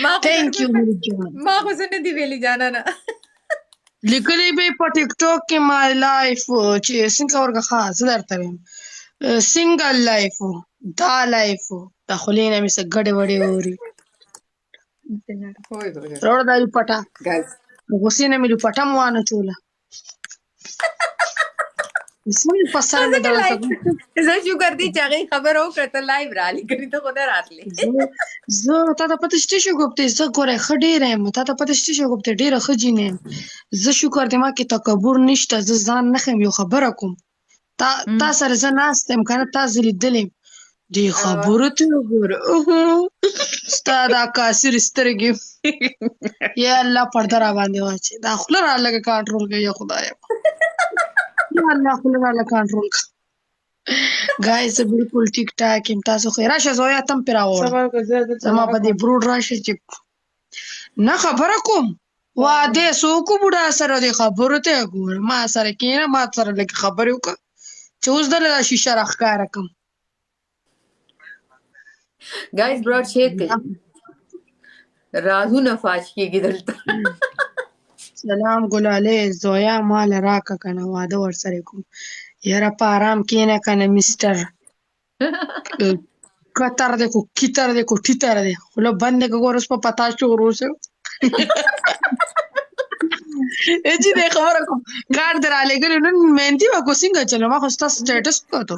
ما خو Thank you, څه Nurjan. ما خو څه نه دي ویلي جانانه. لیکلی به په ټیک ټاک کې مای لایف چې څنګه ورګه خاص درته ویم سنگل لایف دا لایف دا خلینه مې څه ګډه وډه ووري وای وای روړ دا پټا guys. غسینه مې پټا مو وانه چوله اسمه په سر مې ځکه درته لایف زه شکر دي چې هغې خبره وکړه ته لایو رالې کنې ته خو نه راتلې. زه تا ته پته شته شو ګوبته زه ګوره ښه ډېره یم تا ته پته شته شو ګوبته ډېره ښه جینۍ یم زه شکر دې ما کې تکبر نشته زه ځان نه ښیم یو خبره کوم تا سره زه ناست یم که نه تا زه لیدلې یم دې خبرو ته وګوره ستا دا کاسر سترګې یا الله پرده را باندې واچې دا خوله را لږه کنټرول کوي یا خدایه یا الله خوله را لږه کنټرول کوي ګایز زه بالکل ټیک ټاک یم تاسو خو راشه زویا تم پې راوړه زما په دې بروډ راشه چې نه خبره کوم واده څه وکړو بوډا سره دې خبرو ته ګوره ما سره کښېنه ما سره لږ خبرې وکړه چې اوس دله دا شیشه راښکاره کړم guys broad share کړئ رازونه فاش کېږي دلته. سلام ګلالۍ زویا مال راکه کنه واده ورسره کوم یاره په ارام کښېنه کنه مسټر کتر دی کو کتر دی کو ټیتر دی خوله بند دی که ګوره اوس په پتا شور اوسه چې دی خبره کوم کارډ دې رالېږلی نن مهندي به کو څنګه چلو ما خو ستا سټیټس وکتو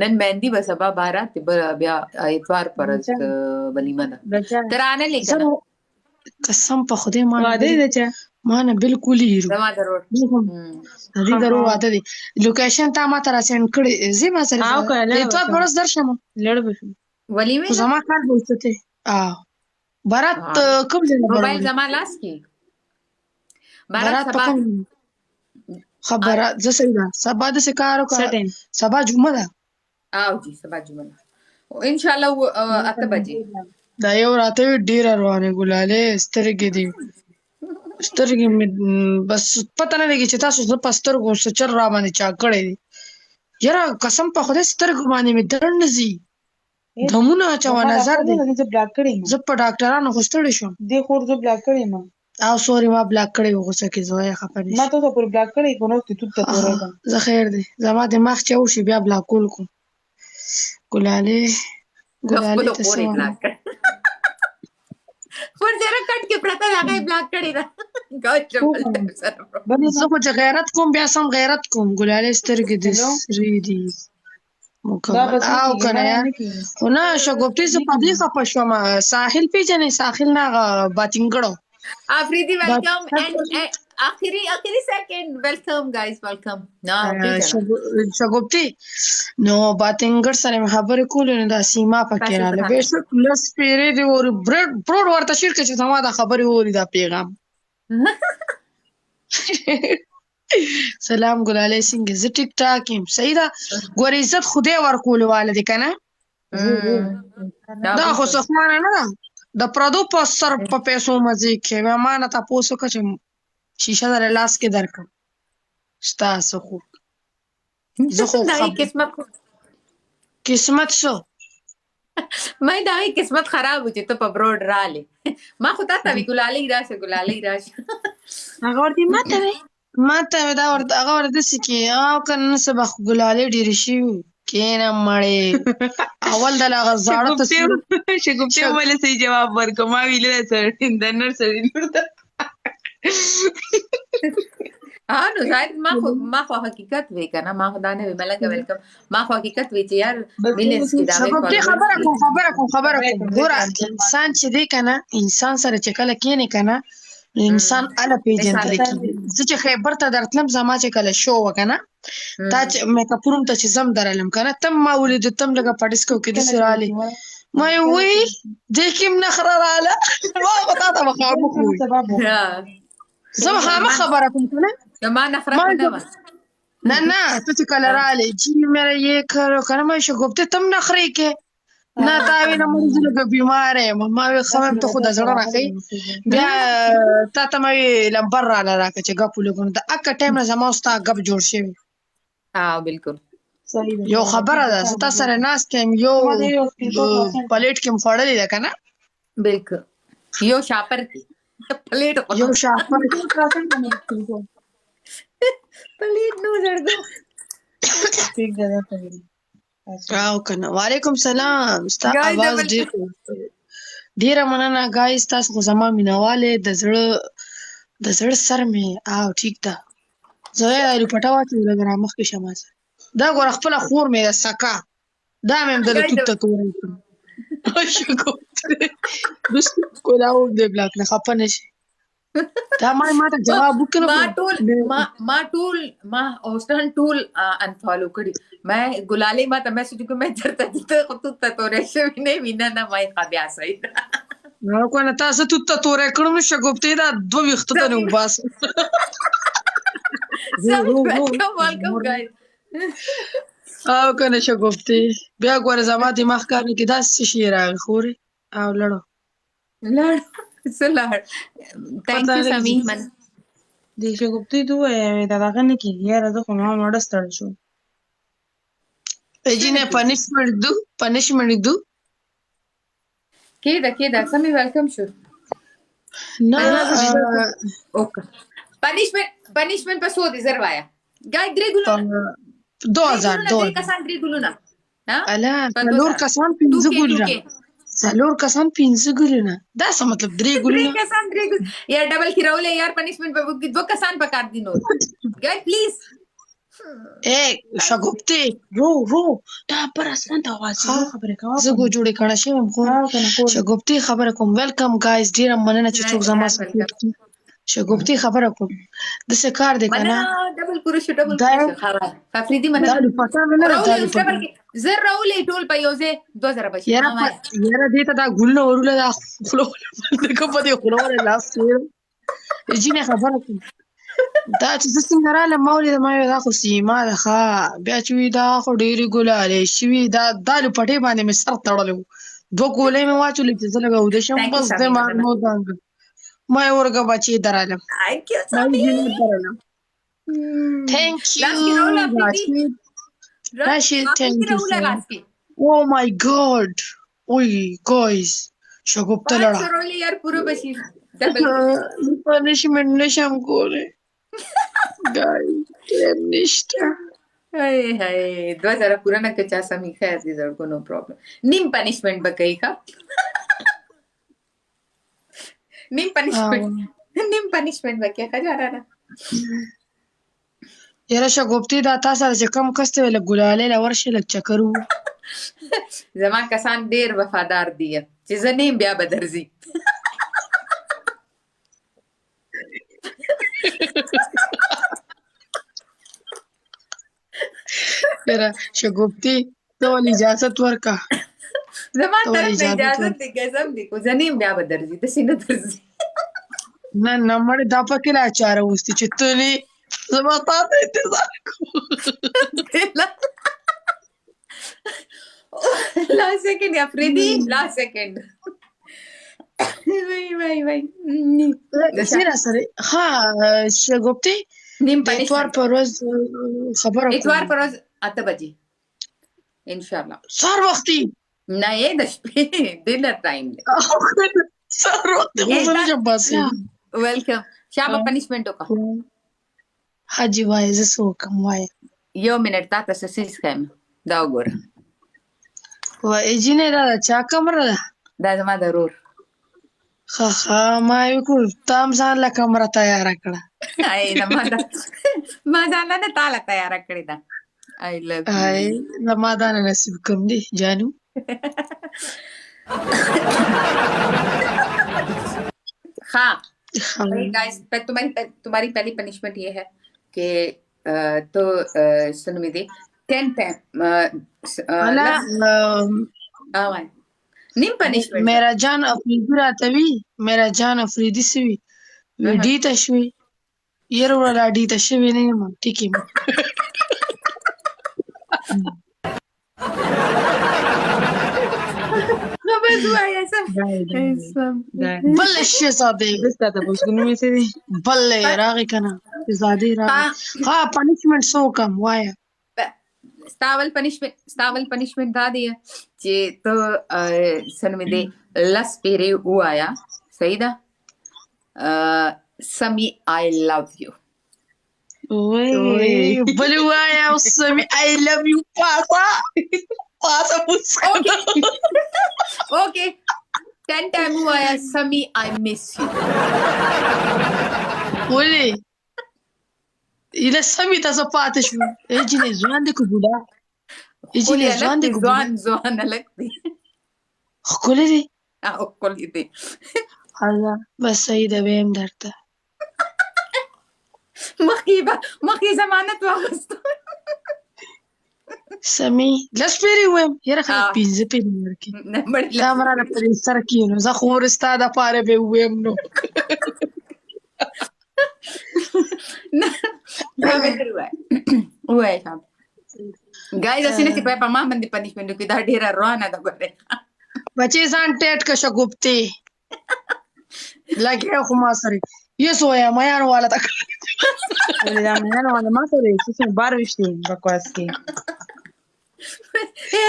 نن مهندي به سبا بارات دی بیا اتوار پرست ولیمه ده ته رانلې که نه قسم په خدای ما نه بالکل هیرو زما درور د دې درو واده دی لوکیشن تا ما ته راسینډ کړی زه ما سره اتوار پرست درشم ولیمه خو زما کار به اوچته بارات کوم ځای نه موبایل زما لاس کې بارات په کوم خبره زه صحیح ده سبا داسې کار وکړه سبا جمعه ده او جی سبا جمعه ده ان شاء الله 8 بجې دا یو راته ډېره روانې ګلالۍ سترګې دي سترګې مې بس پته نه لګي چې تاسو زه په سترګو څه چل را باندې چا کړی دی یاره قسم په خدای سترګو باندې مې درد نه ځي دمونه اچوه نظر دی زه په ډاکټرانو خو ستړې شوم او سوري ما بلاک کړی و غوسه کې زویه خفه نشي زه خیر دی زما دماغ چې وشي بیا بلاکول کوم ګلالۍ ګلالۍ ته څه وایم پر جره کټ کې پرته هغه بلاک کړی ده زه خو چې غیرت کوم بیا سم غیرت کوم ګلالۍ سترګې دې سرې دي مکمل او کنه یا خو نه شګوفتي زه په دې خفه شوم ساحل پیژنې ساحل نه هغه باتینګړو Afridi, welcome and akhiri second welcome guys welcome شګوفتي نو باتینګړ سره مې خبرې کولې نو دا سیما پکې رااله بهشک لس پیرې دی اور بروډ ورته شیر کې چې زما دا خبرې ووري دا پیغام سلام ګلالۍ څنګه زه ټیک ټاک یم صحیح ده ګورې عزت خدای ورکول والده کنه دا خو سخمانه نه ده د پردو په سر په پیسو مزې کې ما نه تاسو وکړه چې شیشه در لاس کې درکړم ستاسو خو زه خو قسمت شو ما دا قسمت خراب و چې ته په بروډ رالې ما خو تا ته وی ګلالۍ راشه هغه ورته ماته دا ورته هغه ورته داسې کې او کنه نه څه به خو ګلالۍ ډېرې شوي کېنه مړې اول د هغه زاړه شګوفتي ولې صحیح جواب ورکړ ما ویلې ده د نر سړي لور ده نو شاید ما خو حقیقت وی کنه ما خو دا نه وی ملګه ویلکم ما خو حقیقت وی چې یار ملنس کې دا خبره کوم ګوره انسان چې دی کنه انسان سره چې کله کېنې کنه انسان اله پیژندل کېږي زه چې خیبر ته درتلم زما چې کله شو وکنه تا چې میکاپ روم ته چې زم درلم کنه تم ما ولید تم لګه پډسکو کې د سرالي ما وی دې کوم نخره رااله ما غوته ته مخامخ وي زه هم خبره کوم کنه ما نخره نه نه ته چې کله رااله چې مې یې کړو کنه ما شګوفتي تم نخري کې نه تا وینه مونږ لږه بیمار یم ما وی خمم ته خو د زړه راکې بیا تا ته مې لمبر را راکې چې غپ لګون دا اکه ټایم نه زما ستا غپ جوړ شي بالکل یو خبره ده ستا سره ناست یم یو پلیټ کې مخړلې ده کنه بالکل یو شاپر کې پلیټ یو شاپر پلیټ نو زړګو ٹھیک ده دا ته او کنه. وعلیکم سلام. ستا Guys, आवाज ډیره مننه گایز. تاسو خو زما مینواله د زړه سر مې او ټیک ده. زه یې لپټا واچو لګرا مخ کې شماس دا ګور خپل خور مې سکا دا مې د توت تورې شکو بس کولاو دې بلاک نه خپنه شي دا ما ته جواب وکړو. ما اوستان ټول انفالو کړی ما ګلالي ما ته میسج کوم مې چرته ته خو ته تورې شوی نه وینا نه ما یې خبیا سي نو کنه تاسو ته تورې کړم شګوبته دا دوه وخت ته نو باس welcome guys او کنه شګوبته بیا ګوره زما دماغ کار نه کې دا شي راغی خوري او لړو سلام thank you سمي من دې شګوبتي دوه دا دغه نه کې یاره زه خو نو مړ ستړ شو اجینه پنیشمنت دو كده سمي welcome شو نه اوكي punishment په سو دي زروایا ګای درې ګلونه 2000 کسان درې ګلونه ها الا څلور کسان 15 ګلونه څلور کسان 15 ګلونه دا څه مطلب درې ګلونه کسان درې ګلونه یار ډبل خراولې یار punishment په دو کسان پکار دي نو ګای پلیز شګوبته رو دا پر اسمان ته आवाज خبره کوه زه ګو جوړې کړه شم خو شګوبته خبره کوم ویلکم گایز ډیر مننه چې څوک زما سپورټ کوي شګوبته خبره کوم د څه کار دی کنه ډبل کورش خبره ففریدي مننه دا پتا نه راځي زر راولې ټول په یوځه 2000 بچي یاره دې ته دا ګل ورول دا خلو دغه په دې خلو لاس جینه خبره کوم دا چې څنګه رااله مولید ما یو دا خو سیما ده ښه بیا چې وي دا خو ډېرې ګلالې شوي دا لپټې باندې مې سر تړلی و 2 ګولۍ مې واچولې چې زه لږ اوده شم بس دی ما ودانګه ما یې ورګه بچې درالم تhank you راشد thank you oh my god اوی guys شګوبته لړه یار پورو بشي punishment نشم کوله guys نشته هاي 2000 پورا نه که چا سمي خیر دي زړګو نو پرابلم نیم punishment بکای ښه نیم punishment بکای ښه جارانه یاره شګوبته دا تاسو چې کم کسته ویل ګلالې لورشه لک چکرو زما کسان ډیر وفادار دي چې زنیم بیا بدرزي یاره شګوبته ته ولې اجازه ورکا زما طرف نه اجازه دې قسم دې کو زنیم بیا بدرزي د سینې درزي نه مړ دا پکې لا چاره وستي چې ته نه زما تاسو انتظار کوم لا سیکنډ یا فریدي لا سیکنډ وای سره ها شګوبته نیم اتوار پر ورځ خبره اتوار پر ورځ 8 بجې ان شاء الله سار وختي نه یې د شپې ډینر ټایم دی سار وخت خو نه جباسي ویلکم شابه پنیشمنت وکړه حاجی وای زه سو کوم وای یو منټ تاسو سیس کم دا وګوره وای اجینه دا چا کمره دا زما ضرور ها ما یو کو تام ځان لا کمره تیار کړه ay ما ځان نه تاله تیار کړی دا I love you ay زما دا نصیب کوم دی جانو हाँ गाइस तुम्हारी पहली पनिशमेंट ये है कि तो सुनो मेरी 10 टाइम नीम पनिशमेंट मेरा जान अफरीदी रातवी मेरा जान अफरीदी सवी डी तशवी ये रोला डी तशवी नहीं मां ठीक है बस हुआ ये सब بل شي صادق بس تا ته پوښتنه مې سي بل راغی کنه زادي راغی ها پنیشمنت سو کم وایا ستاول پنیشمنت دا دی چې ته سن مې دې لس پیری وایا صحیح ده سمی I love you وای بل وایا سمي I love you پاسا مسکا اوکے 10 ټایم وایا سمی I miss you ولې إلى سمي تاسو پاتې شو جنې ځوان دې کو بوډا جنې ځوان دې کو بوډا ځوان الګ دی ښکلی دی او کلی دی الله بس صحیح ده ویم درته مخکې ضمانت واغستو سمي لس پیری ویم یاره خلک پنځه پیری ورکړي دا مراله پرې سر کېنو زه خو ستا دپاره به ویم نو ووایه شام ګایز هسې نه چې په ما باندې پنشمنټ وکړي دا ډېره روانه ده ګورې بچې ځان ټیټ که شګوفتې لګیا خو ما سره یې سویا میان والا تا ولې دا میان والا ما سره یې څه بار وشتي بکواس کې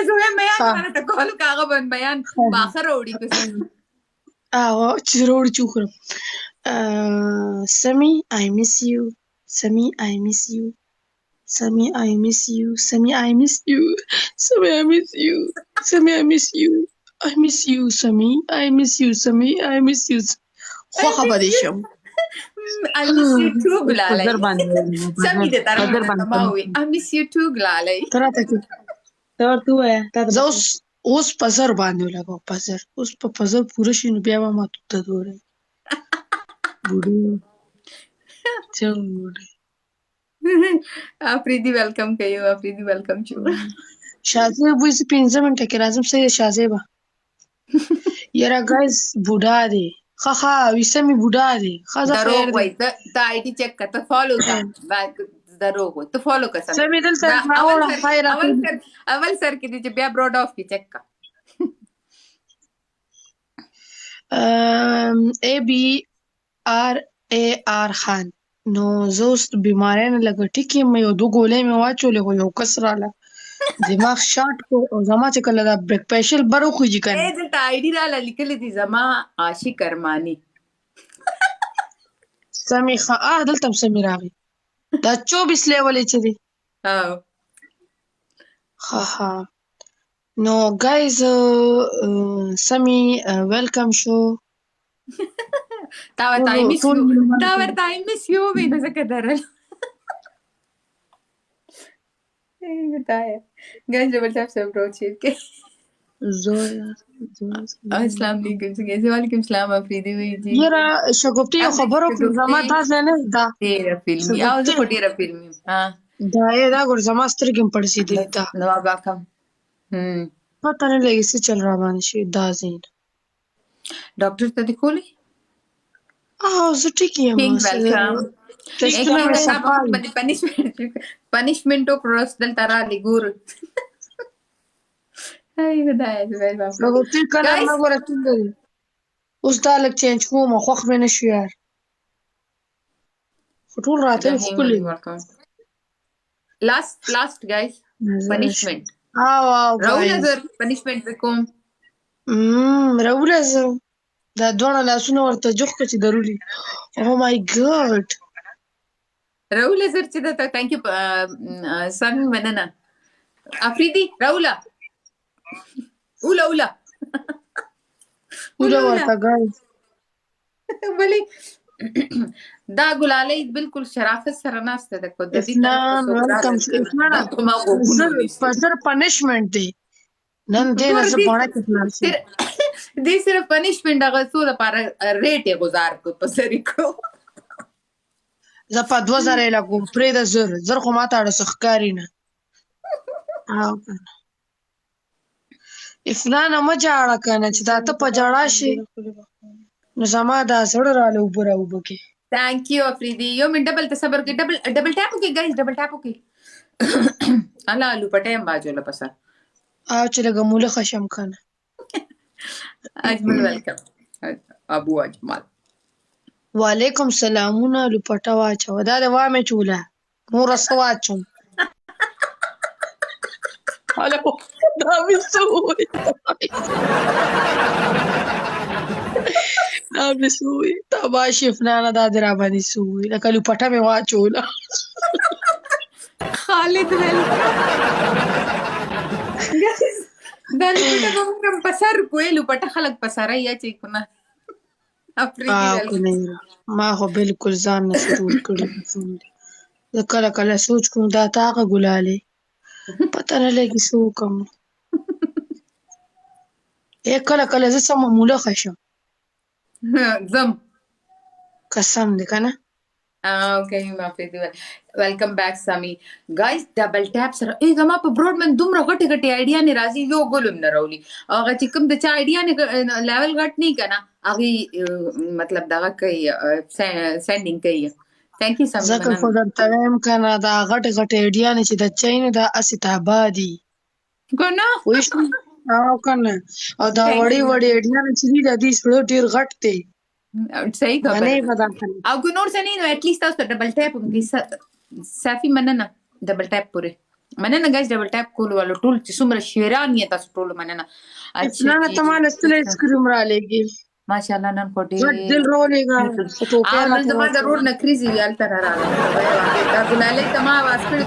زه میان والا ته کول کاغه باندې بیان باخر وړي پسې چې روړ چوکړم Sammy, I miss you. Sammy, I miss you. Sammy, I miss you. Sammy, I miss you. Sammy, I miss you. Sammy, I miss you. I miss you, Sammy. I miss you, Sammy. I miss you. خوخه به دې شم I miss you too ګلالۍ پزر باندې سمې دې طرف نه ما وي I miss you too ګلالۍ ته راته کې ته ورته ووایه زه اوس په زر باندې ولګوم په زر اوس په زر پوره شي نو بیا به ما توته دوره بوډۍ څنګه افریدي ویلکم کوي افریدي ویلکم شو شازیب وایي زه 15 منټه کې راځم صحیح ده شازیبه یاره ګایز بوډا دی ښه ویسه مې بوډا دی ښځه خیر دروغ دی وایي ته آی ډي چیک کړه ته فالو کړه دروغ وایي ته فالو کړه څه مې دلته راوړه خیر اول سر کې دي چې بیا براډ آف کې چیک کړه ABRAR خان نو زه اوس بیماری نه لږ ټیک یم یو 2 ګولۍ مې واچولې خو یو کس راله دماغ شاټ کو او زما چې کله دا بریک پیشل بر وخوږي کنه دلته آی ډي راله لیکلې دي زما عاشق ارماني سمې دلته هم سمې راغی دا 24 لیول چې دی ها نو ګایز سمې ویلکم شو تا ورته I miss you وی نو ځکه درل ګایز ډبل ټاپ سبسکرایب کړئ زویا السلام علیکم څنګه وعلیکم السلام افریدي وی جی یاره شګوفتي یو خبرو کوم زما تاسو نه دا ډېره فلمي او زه خو ډېره فلمي دا ګور زما سترګې هم پړسېدلې ده نو باکم پته نه لګي څه چل را باندې شي دا زین ډاکټر ته دی کولی زه ټیک یم پنشمنټو کروس دلته را لګور هاي خدای دې وربا شګوفتي کله ما ګوره څنګه دی اوس دا لږ چینج کوم خوښ مې نشو یار خو ټول راته ښکلي لاست guys punishment راولزر punishment وکوم راولزر دا دوړه لاسونه ورته جوخ کړي درولي او مای ګاډ راولزر چې دا thank you سن مننه افریدي راولا اولا ورته ګایز بلی دا ګلالۍ بالکل شرافت سره ناشته ده کو د دې پر پنشمنت دی نن دې نه څه پونه کتل شي دې صرف پنشمنت هغه څو لپاره ریټ یې گزار کو په سری کو زه په 2000 لګو پرې د زر خو ماته اړه سخکاری نه افلانه ما جاړه کنه چې دا ته په جاړه شي نو زما دا سړی راله وبره وبکې ثانک یو افریدي یو من ډبل ته صبر کې ډبل ټاپ کې ګایز ډبل ټاپ کې الا لو پټیم باجو لپسا چې لګه موله خشم کنه اجمل ویلکم ابو اجمل وعلیکم سلامونه لپټا واچو دا د وامه چوله نور سواچم هلو دا مې څه وویل دا مې څه وویل تباشي فلانه دا دې راباندې څه وویل لکه لوپټه مې واچوله خالد ویلکم دا لوپټه به موږ هم په سر کوی لوپټه خلک په سره یې اچوي که نه افریدي ویلکم ما خو بالکل ځان نه ټول کړي زه کله کله سوچ کوم دا تا هغه ګلالې پته نه لګي څه وکړم کله کله زه څه ممولخه شم ځم قسم دی که نه اوکې افریدي ویلکم بیک سامي ګایز ډبل ټاپ سره زما په براډ باندې دومره غټې غټې آیډیا نه راځي یو ګل هم نه راولي هغه چې کوم د چا آیډیا نه لیول غټ نه که نه هغې مطلب دغه کوي سینډینګ کوي تھینک یو سامي ځکه خو درته وایم که نه دا غټې غټې آیډیا نه چې د چای نه دا هسې تابه دي که نه پوه شوې او که نه او دا وړې وړې آیډیا نه چې دي د دې زړه ډېر غټ دی صحیح خبره منې به دا خلک او که نور څه نه نو اټلیسټ تاسو ته ډبل ټاپ هم کوي صافي مننه ډبل ټاپ پورې مننه ګایز ډبل ټاپ کولو والو ټول چې څومره شیران یې تاسو ټولو مننه نه نه ته ما له ستړی ایسکریم رالیږې ماشاءالله نن خو ډېر غټ دل راولېږه ټوپۍ نن زما د رور نه کریزي وي هلته نه راغله دا ګلالۍ ته ما اواز کړی